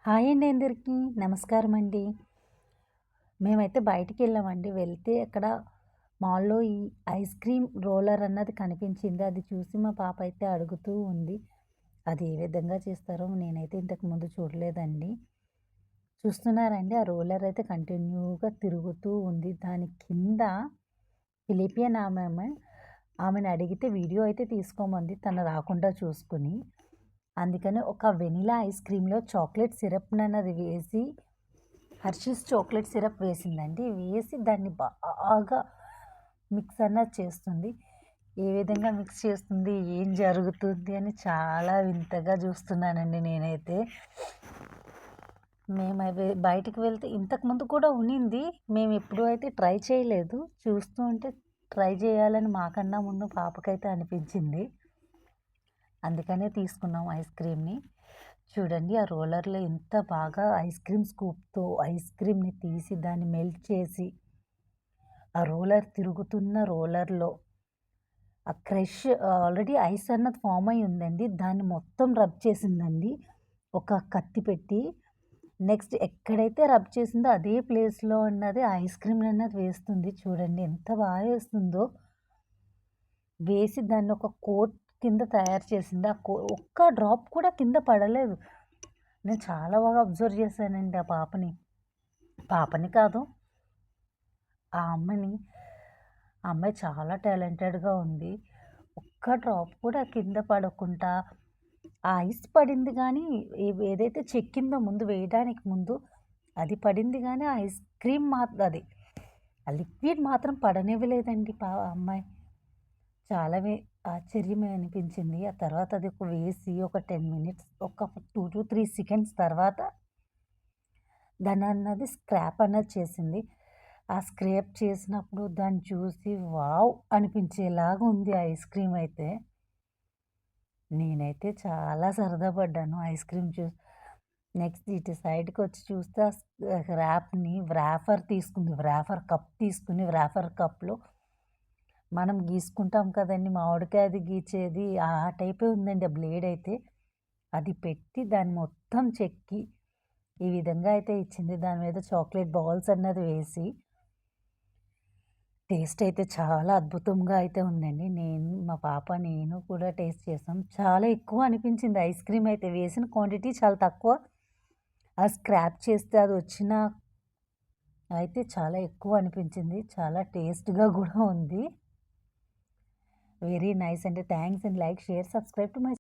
Hi అండి అందరికీ. నమస్కారం అండి. మేమైతే బయటికెళ్ళామండి. వెళ్తే అక్కడ మాల్‌లో ఈ ఐస్ క్రీమ్ రోలర్ అన్నది కనిపించింది. అది చూసి మా పాప అయితే అడుగుతూ ఉంది. అది ఏ విధంగా చేస్తారో నేనైతే ఇంతకుముందు చూడలేదండి. చూస్తున్నారండి ఆ రోలర్ అయితే కంటిన్యూగా తిరుగుతూ ఉంది. దాని కింద ఫిలిపియన్ ఆమెని అడిగితే వీడియో అయితే తీసుకోమంది తను రాకుండా చూసుకొని. అందుకని ఒక వెనిలా ఐస్ క్రీమ్‌లో చాక్లేట్ సిరప్‌నన్నది వేసి హర్షీస్ చాక్లేట్ సిరప్ వేసిందండి. వేసి దాన్ని బాగా మిక్స్ అన్నది చేస్తుంది. ఏ విధంగా మిక్స్ చేస్తుంది? ఏం జరుగుతుంది? అని చాలా వింతగా చూస్తున్నానండి నేనైతే. మేమవి బయటికి వెళ్తే ఇంతకుముందు కూడా ఉన్నింది. మేమెప్పుడూ అయితే ట్రై చేయలేదు. చూస్తూ ఉంటే ట్రై చేయాలని మాకన్నా ముందు పాపకైతే అనిపించింది. అందుకనే తీసుకున్నాం ఐస్ క్రీమ్‌ని. చూడండి ఆ రోలర్‌లో ఎంత బాగా ఐస్ క్రీమ్ స్కూప్‌తో ఐస్ క్రీమ్‌ని తీసి దాన్ని మెల్ట్ చేసి, ఆ రోలర్ తిరుగుతున్న రోలర్‌లో ఆ క్రష్ ఆల్రెడీ ఐస్ అన్నది ఫార్మ్ అయ్యి ఉందండి. దాన్ని మొత్తం రబ్ చేసిందండి. ఒక కత్తి పెట్టి. నెక్స్ట్ ఎక్కడైతే రబ్ చేసిందో అదే ప్లేస్‌లో అన్నది ఐస్ క్రీమ్ అన్నది వేస్తుంది. చూడండి ఎంత బాగా వేస్తుందో. వేసి దాన్ని ఒక కోట్ కింద తయారు చేసింది. ఒక్క డ్రాప్ కూడా కింద పడలేదు. నేను చాలా బాగా అబ్జర్వ్ చేశానండి ఆ పాపని. పాపని కాదు, ఆ అమ్మాయిని. ఆ అమ్మాయి చాలా టాలెంటెడ్‌గా ఉంది. ఒక్క డ్రాప్ కూడా కింద పడకుండా ఆ ఐస్ పడింది గానీ, ఏదైతే చెక్కిందో ముందు వేయడానికి ముందు అది పడింది గానీ, ఆ ఐస్ క్రీమ్ అది ఆ లిక్విడ్ మాత్రం పడనివ్వలేదండి అమ్మాయి. చాలా ఆశ్చర్యమే అనిపించింది. ఆ తర్వాత అది వేసి ఒక 10 మినిట్స్ ఒక 2-3 సెకండ్స్ తర్వాత దాన్నన్నది స్క్రాప్ అన్నది చేసింది. ఆ స్క్రాప్ చేసినప్పుడు దాన్ని చూసి వావ్! అనిపించేలాగా ఉంది ఆ ఐస్ క్రీమ్ అయితే. నేనైతే చాలా సరదా పడ్డాను ఐస్ క్రీమ్ చూసి. నెక్స్ట్ ఇటు సైడ్‌కొచ్చి చూస్తే వ్రాఫర్ తీసుకుంది. వ్రాఫర్ కప్ తీసుకొని వ్రాఫర్ కప్‌లో మనం గీసుకుంటాం కదండీ! మామిడికాయ అది గీచేది ఆ టైపే ఉందండి ఆ బ్లేడ్ అయితే. అది పెట్టి దాన్ని మొత్తం చెక్కి ఈ విధంగా అయితే ఇచ్చింది. దాని మీద చాక్లేట్ బాల్స్ అన్నది వేసి. టేస్ట్ అయితే చాలా అద్భుతంగా అయితే ఉందండి. మా పాప, నేను కూడా టేస్ట్ చేసాం. చాలా ఎక్కువ అనిపించింది ఐస్ క్రీమ్ అయితే. వేసిన క్వాంటిటీ చాలా తక్కువ. ఆ స్క్రాప్ చేస్తే అది వచ్చిన అయితే చాలా ఎక్కువ అనిపించింది. చాలా టేస్ట్‌గా గూడా ఉంది. వెరీ నైస్ అండి. Thanks and like, share, subscribe to my